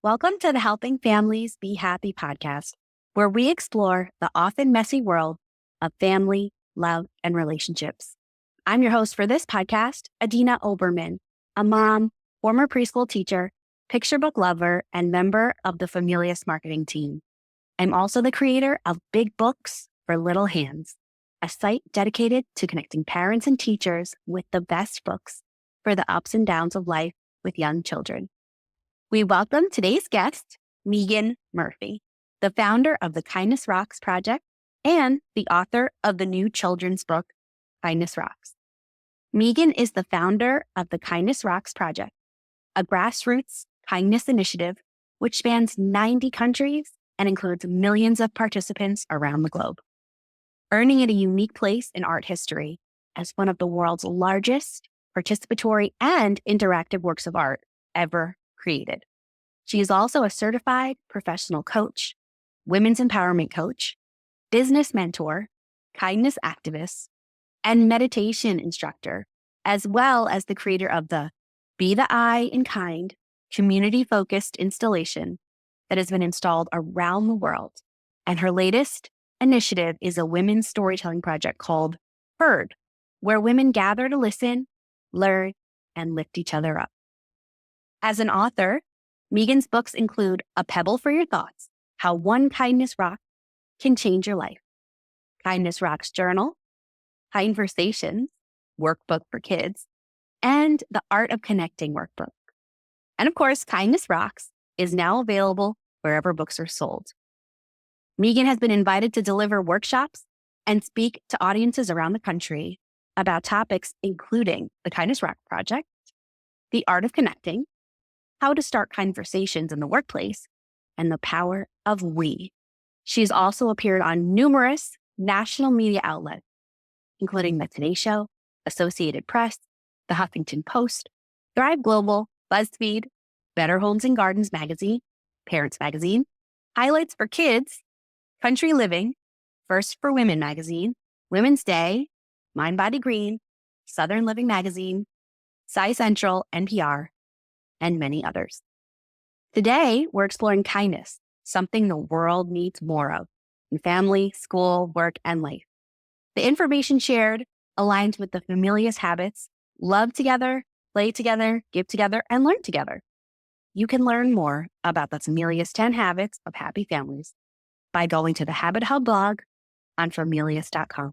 Welcome to the Helping Families Be Happy podcast, where we explore the often messy world of family, love, and relationships. I'm your host for this podcast, Adina Oberman, a mom, former preschool teacher, picture book lover, and member of the Familias marketing team. I'm also the creator of Big Books for Little Hands, a site dedicated to connecting parents and teachers with the best books for the ups and downs of life with young children. We welcome today's guest, Megan Murphy, the founder of the Kindness Rocks Project and the author of the new children's book, Kindness Rocks. Megan is the founder of the Kindness Rocks Project, a grassroots kindness initiative which spans 90 countries and includes millions of participants around the globe, earning it a unique place in art history as one of the world's largest participatory and interactive works of art ever created. She is also a certified professional coach, women's empowerment coach, business mentor, kindness activist, and meditation instructor, as well as the creator of the Be the Eye in Kind community-focused installation that has been installed around the world. And her latest initiative is a women's storytelling project called Heard, where women gather to listen, learn, and lift each other up. As an author, Megan's books include A Pebble for Your Thoughts, How One Kindness Rock Can Change Your Life, Kindness Rocks Journal, Conversations, Workbook for Kids, and The Art of Connecting Workbook. And of course, Kindness Rocks is now available wherever books are sold. Megan has been invited to deliver workshops and speak to audiences around the country about topics including the Kindness Rock Project, the art of connecting, how to start conversations in the workplace, and the power of we. She's also appeared on numerous national media outlets, including The Today Show, Associated Press, The Huffington Post, Thrive Global, BuzzFeed, Better Homes and Gardens Magazine, Parents Magazine, Highlights for Kids, Country Living, First for Women Magazine, Women's Day, Mind Body Green, Southern Living Magazine, Sci Central, NPR, and many others. Today, we're exploring kindness, something the world needs more of in family, school, work, and life. The information shared aligns with the Familias habits: love together, play together, give together, and learn together. You can learn more about the Familias 10 Habits of Happy Families by going to the Habit Hub blog on familias.com.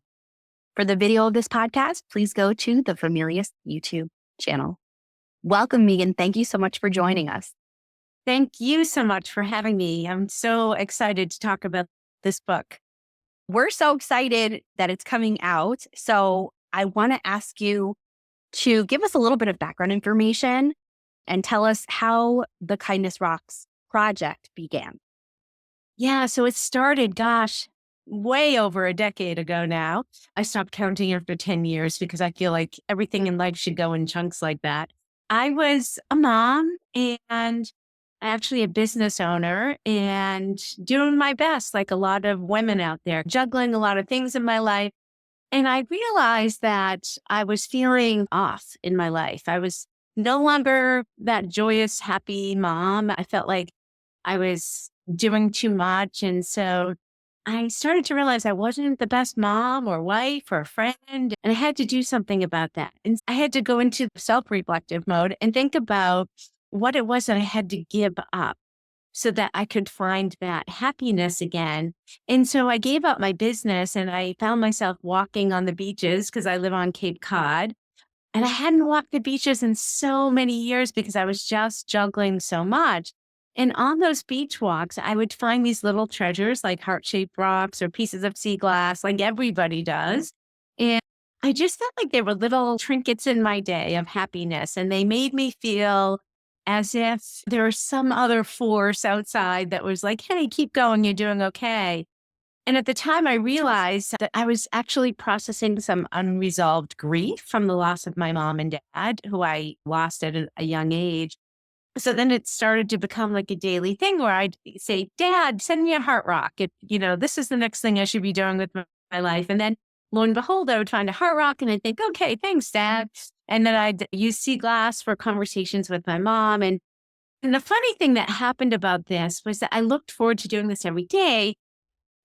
For the video of this podcast, please go to the Familias YouTube channel. Welcome, Megan. Thank you so much for joining us. Thank you so much for having me. I'm so excited to talk about this book. We're so excited that it's coming out. So I want to ask you to give us a little bit of background information and tell us how the Kindness Rocks project began. Yeah, so it started, way over a decade ago now. I stopped counting after 10 years because I feel like everything in life should go in chunks like that. I was a mom and actually a business owner and doing my best, like a lot of women out there, juggling a lot of things in my life. And I realized that I was feeling off in my life. I was no longer that joyous, happy mom. I felt like I was doing too much. And so I started to realize I wasn't the best mom or wife or friend, and I had to do something about that. And I had to go into self-reflective mode and think about what it was that I had to give up so that I could find that happiness again. And so I gave up my business and I found myself walking on the beaches because I live on Cape Cod. And I hadn't walked the beaches in so many years because I was just juggling so much. And on those beach walks, I would find these little treasures like heart-shaped rocks or pieces of sea glass, like everybody does. And I just felt like they were little trinkets in my day of happiness. And they made me feel as if there was some other force outside that was like, hey, keep going, you're doing okay. And at the time, I realized that I was actually processing some unresolved grief from the loss of my mom and dad, who I lost at a young age. So then it started to become like a daily thing where I'd say, Dad, send me a heart rock. This is the next thing I should be doing with my life. And then lo and behold, I would find a heart rock and I'd think, okay, thanks, Dad. And then I'd use sea glass for conversations with my mom. And And the funny thing that happened about this was that I looked forward to doing this every day.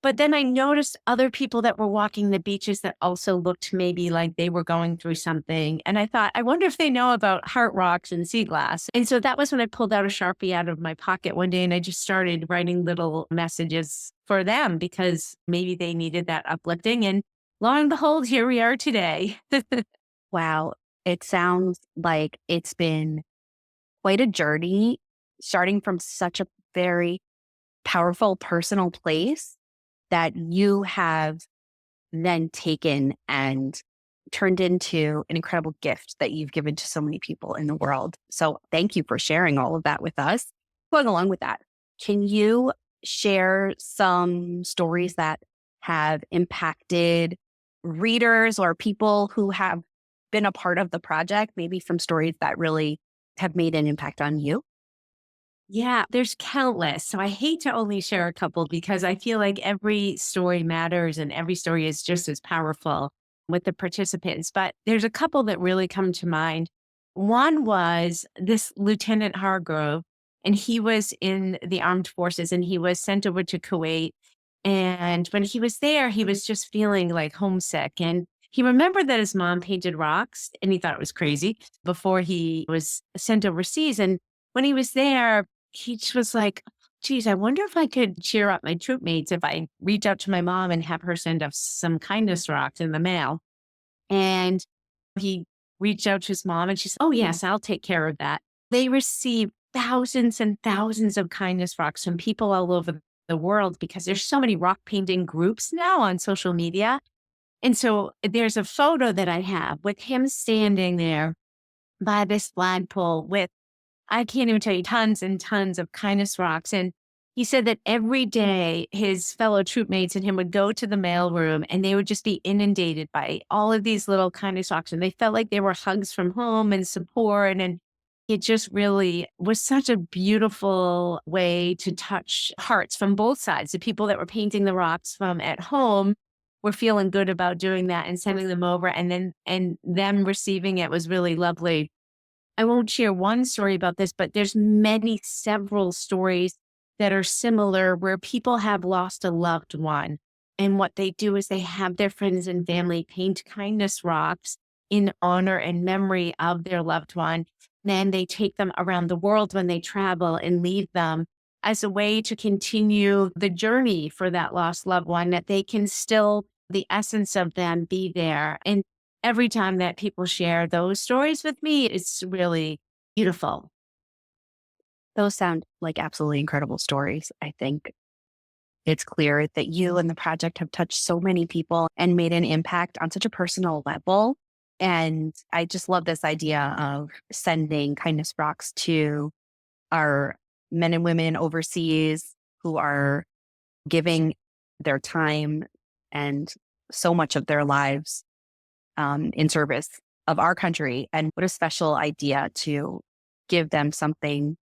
But then I noticed other people that were walking the beaches that also looked maybe like they were going through something. And I thought, I wonder if they know about heart rocks and sea glass. And so that was when I pulled out a Sharpie out of my pocket one day and I just started writing little messages for them because maybe they needed that uplifting. And lo and behold, here we are today. Wow. It sounds like it's been quite a journey, starting from such a very powerful personal place that you have then taken and turned into an incredible gift that you've given to so many people in the world. So thank you for sharing all of that with us. Going along with that, can you share some stories that have impacted readers or people who have been a part of the project? Maybe some stories that really have made an impact on you? Yeah, there's countless. So I hate to only share a couple because I feel like every story matters and every story is just as powerful with the participants. But there's a couple that really come to mind. One was this Lieutenant Hargrove, and he was in the armed forces and he was sent over to Kuwait. And when he was there, he was just feeling like homesick. And he remembered that his mom painted rocks and he thought it was crazy before he was sent overseas. And when he was there, he just was like, geez, I wonder if I could cheer up my troop mates if I reach out to my mom and have her send us some kindness rocks in the mail. And he reached out to his mom and she said, oh, yes, I'll take care of that. They received thousands and thousands of kindness rocks from people all over the world because there's so many rock painting groups now on social media. And so there's a photo that I have with him standing there by this flagpole with, I can't even tell you, tons and tons of kindness rocks. And he said that every day his fellow troopmates and him would go to the mailroom and they would just be inundated by all of these little kindness rocks. And they felt like they were hugs from home and support. And it just really was such a beautiful way to touch hearts from both sides. The people that were painting the rocks from at home were feeling good about doing that and sending them over. And them receiving it was really lovely. I won't share one story about this, but there's several stories that are similar where people have lost a loved one. And what they do is they have their friends and family paint kindness rocks in honor and memory of their loved one. Then they take them around the world when they travel and leave them as a way to continue the journey for that lost loved one, that they can still, the essence of them, be there. And every time that people share those stories with me, it's really beautiful. Those sound like absolutely incredible stories. I think it's clear that you and the project have touched so many people and made an impact on such a personal level. And I just love this idea of sending kindness rocks to our men and women overseas who are giving their time and so much of their lives in service of our country. And what a special idea to give them something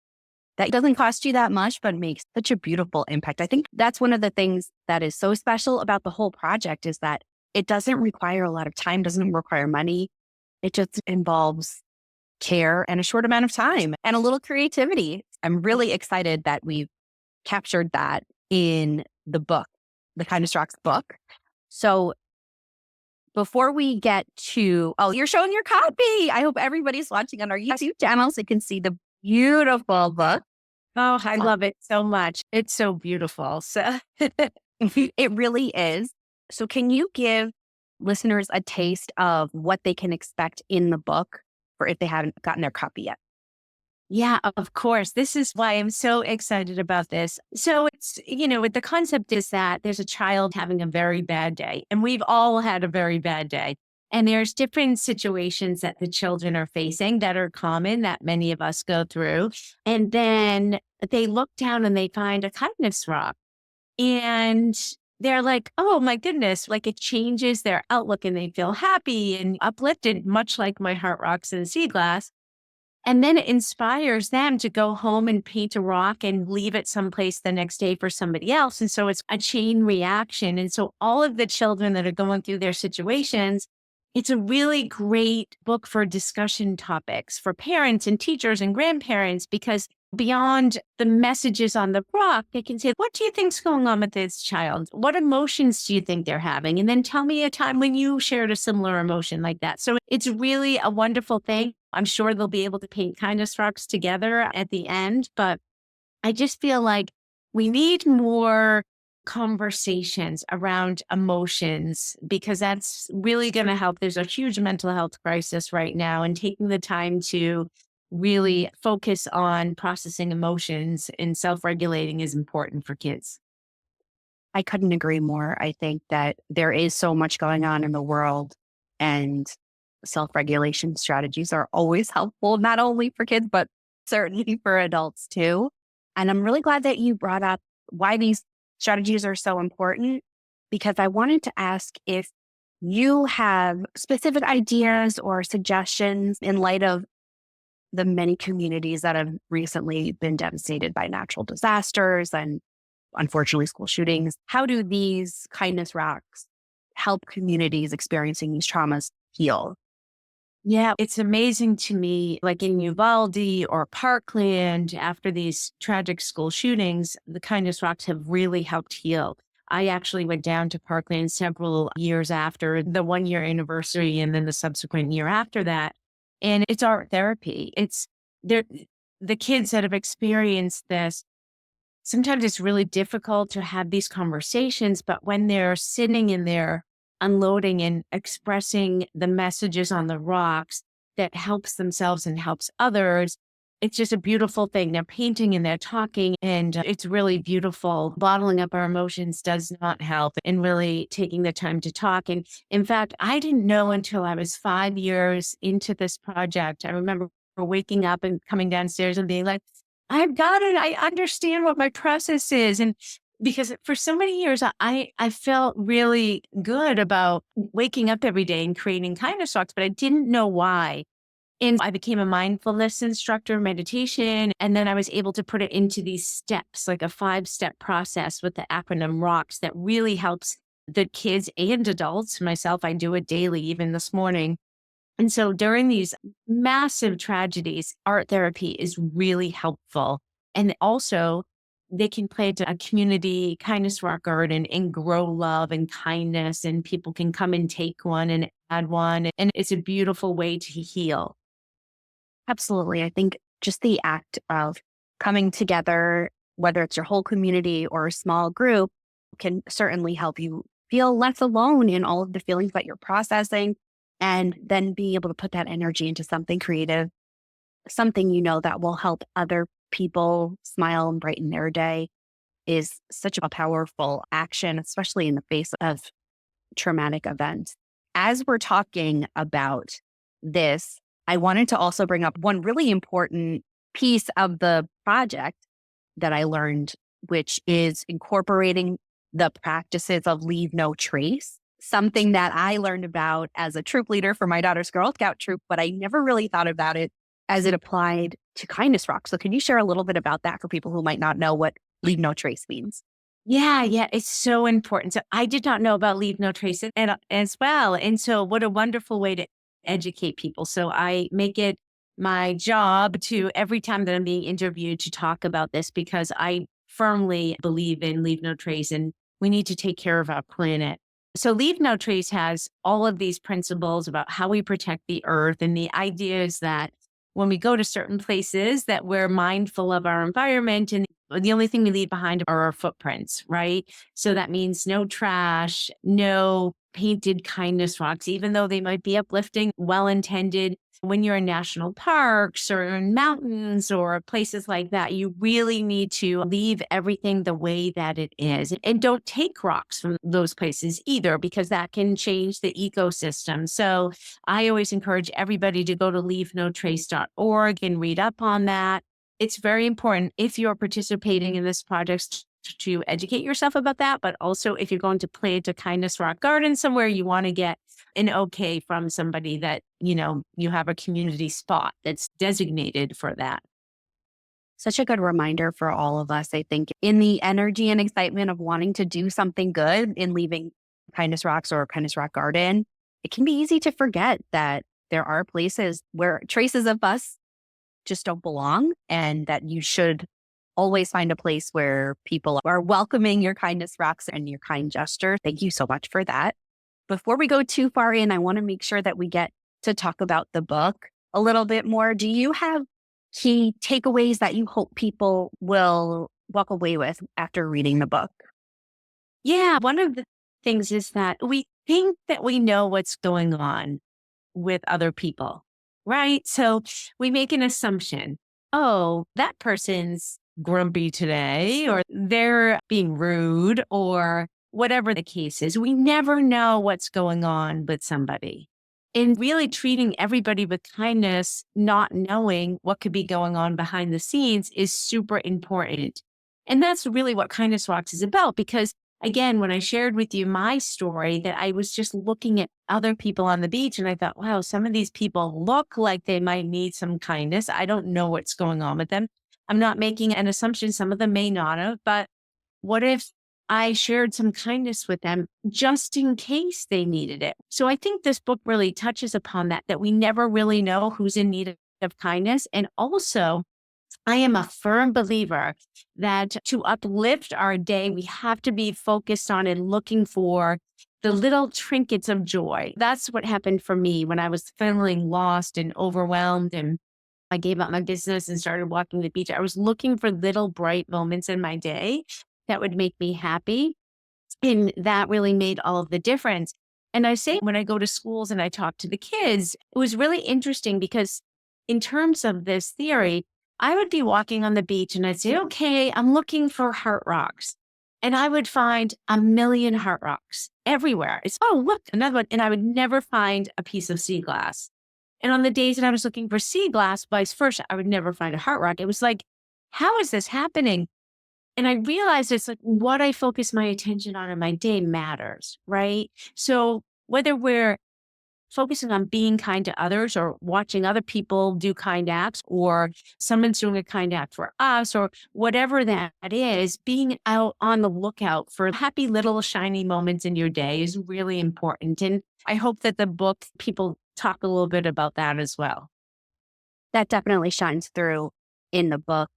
that doesn't cost you that much, but makes such a beautiful impact. I think that's one of the things that is so special about the whole project is that it doesn't require a lot of time, doesn't require money. It just involves care and a short amount of time and a little creativity. I'm really excited that we've captured that in the book, the Kindness Rocks book. So before we get to, oh, you're showing your copy. I hope everybody's watching on our YouTube channel so you can see the beautiful book. Oh, I love it so much. It's so beautiful. So It really is. So can you give listeners a taste of what they can expect in the book or if they haven't gotten their copy yet? yeah, of course. This is why I'm so excited about this. So it's, the concept is that there's a child having a very bad day, and we've all had a very bad day. And there's different situations that the children are facing that are common that many of us go through. And then they look down and they find a kindness rock. And they're like, oh my goodness, like it changes their outlook and they feel happy and uplifted, much like my heart rocks and sea glass. And then it inspires them to go home and paint a rock and leave it someplace the next day for somebody else. And so it's a chain reaction. And so all of the children that are going through their situations, it's a really great book for discussion topics for parents and teachers and grandparents because beyond the messages on the rock, they can say, what do you think's going on with this child? What emotions do you think they're having? And then tell me a time when you shared a similar emotion like that. So it's really a wonderful thing. I'm sure they'll be able to paint kindness rocks together at the end, but I just feel like we need more conversations around emotions because that's really going to help. There's a huge mental health crisis right now, and taking the time to really focus on processing emotions and self regulating is important for kids. I couldn't agree more. I think that there is so much going on in the world, and self-regulation strategies are always helpful, not only for kids, but certainly for adults too. And I'm really glad that you brought up why these strategies are so important, because I wanted to ask if you have specific ideas or suggestions in light of the many communities that have recently been devastated by natural disasters and unfortunately school shootings. How do these kindness rocks help communities experiencing these traumas heal? Yeah, it's amazing to me, like in Uvalde or Parkland, after these tragic school shootings, the kindness rocks have really helped heal. I actually went down to Parkland several years after the 1 year anniversary and then the subsequent year after that. And it's art therapy. It's there, the kids that have experienced this. Sometimes it's really difficult to have these conversations, but when they're sitting in there unloading and expressing the messages on the rocks that helps themselves and helps others, it's just a beautiful thing. They're painting and they're talking, and it's really beautiful. Bottling up our emotions does not help, and really taking the time to talk. And in fact, I didn't know until I was 5 years into this project. I remember waking up and coming downstairs and being like, I've got it. I understand what my process is. And because for so many years, I felt really good about waking up every day and creating kindness rocks, but I didn't know why. And I became a mindfulness instructor, meditation, and then I was able to put it into these steps, like a 5-step process with the acronym ROCKS that really helps the kids and adults. Myself, I do it daily, even this morning. And so during these massive tragedies, art therapy is really helpful. And also, they can play to a community kindness rock garden and grow love and kindness, and people can come and take one and add one. And it's a beautiful way to heal. Absolutely. I think just the act of coming together, whether it's your whole community or a small group, can certainly help you feel less alone in all of the feelings that you're processing, and then being able to put that energy into something creative, something that will help other people smile and brighten their day is such a powerful action, especially in the face of traumatic events. As we're talking about this, I wanted to also bring up one really important piece of the project that I learned, which is incorporating the practices of leave no trace, something that I learned about as a troop leader for my daughter's Girl Scout troop, but I never really thought about it as it applied to kindness rock. So can you share a little bit about that for people who might not know what leave no trace means? Yeah, it's so important. So I did not know about leave no trace and as well. And so what a wonderful way to educate people. So I make it my job to every time that I'm being interviewed to talk about this because I firmly believe in leave no trace and we need to take care of our planet. So leave no trace has all of these principles about how we protect the earth, and the idea is that when we go to certain places that we're mindful of our environment, and the only thing we leave behind are our footprints, right? So that means no trash, no painted kindness rocks, even though they might be uplifting, well-intended. When you're in national parks or in mountains or places like that, you really need to leave everything the way that it is. And don't take rocks from those places either, because that can change the ecosystem. So I always encourage everybody to go to leavenotrace.org and read up on that. It's very important if you're participating in this project to educate yourself about that, but also if you're going to plant a kindness rock garden somewhere, you want to get an okay from somebody that, you have a community spot that's designated for that. Such a good reminder for all of us, I think, in the energy and excitement of wanting to do something good in leaving kindness rocks or kindness rock garden. It can be easy to forget that there are places where traces of us just don't belong and that you should always find a place where people are welcoming your kindness rocks and your kind gesture. Thank you so much for that. Before we go too far in, I want to make sure that we get to talk about the book a little bit more. Do you have key takeaways that you hope people will walk away with after reading the book? Yeah, one of the things is that we think that we know what's going on with other people, right? So we make an assumption. Oh, that person's grumpy today, or they're being rude, or whatever the case is. We never know what's going on with somebody. And really treating everybody with kindness, not knowing what could be going on behind the scenes is super important. And that's really what Kindness Walks is about. Because again, when I shared with you my story, that I was just looking at other people on the beach and I thought, wow, some of these people look like they might need some kindness. I don't know what's going on with them. I'm not making an assumption. Some of them may not have, but what if I shared some kindness with them just in case they needed it? So I think this book really touches upon that we never really know who's in need of kindness. And also, I am a firm believer that to uplift our day, we have to be focused on and looking for the little trinkets of joy. That's what happened for me when I was feeling lost and overwhelmed and I gave up my business and started walking the beach. I was looking for little bright moments in my day that would make me happy. And that really made all of the difference. And I say when I go to schools and I talk to the kids, it was really interesting because in terms of this theory, I would be walking on the beach and I'd say, okay, I'm looking for heart rocks. And I would find a million heart rocks everywhere. It's, oh, look, another one. And I would never find a piece of sea glass. And on the days that I was looking for sea glass, vice versa, I would never find a heart rock. It was like, how is this happening? And I realized it's like what I focus my attention on in my day matters, right? So whether we're focusing on being kind to others or watching other people do kind acts or someone's doing a kind act for us or whatever that is, being out on the lookout for happy little shiny moments in your day is really important. And I hope that the book, people talk a little bit about that as well. That definitely shines through in the book.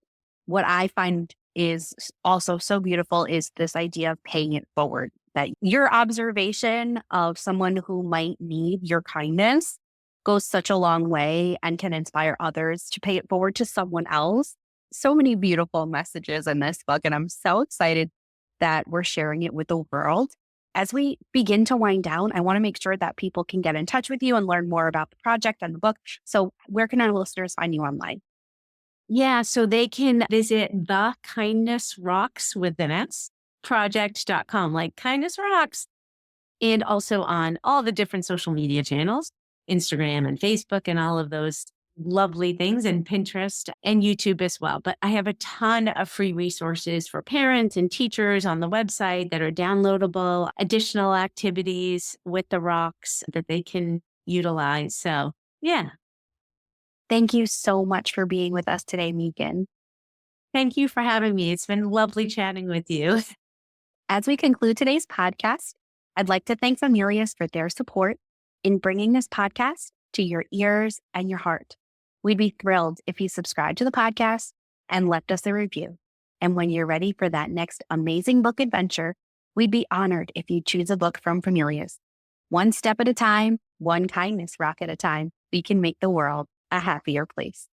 What I find is also so beautiful is this idea of paying it forward, that your observation of someone who might need your kindness goes such a long way and can inspire others to pay it forward to someone else. So many beautiful messages in this book, and I'm so excited that we're sharing it with the world. As we begin to wind down, I want to make sure that people can get in touch with you and learn more about the project and the book. So where can our listeners find you online? Yeah, so they can visit the Kindness Rocks with an S project.com, like Kindness Rocks, and also on all the different social media channels, Instagram and Facebook and all of those lovely things, and Pinterest and YouTube as well. But I have a ton of free resources for parents and teachers on the website that are downloadable, additional activities with the rocks that they can utilize. So yeah. Thank you so much for being with us today, Megan. Thank you for having me. It's been lovely chatting with you. As we conclude today's podcast, I'd like to thank Familias for their support in bringing this podcast to your ears and your heart. We'd be thrilled if you subscribe to the podcast and left us a review. And when you're ready for that next amazing book adventure, we'd be honored if you choose a book from Familias. One step at a time, one kindness rock at a time, we can make the world a happier place.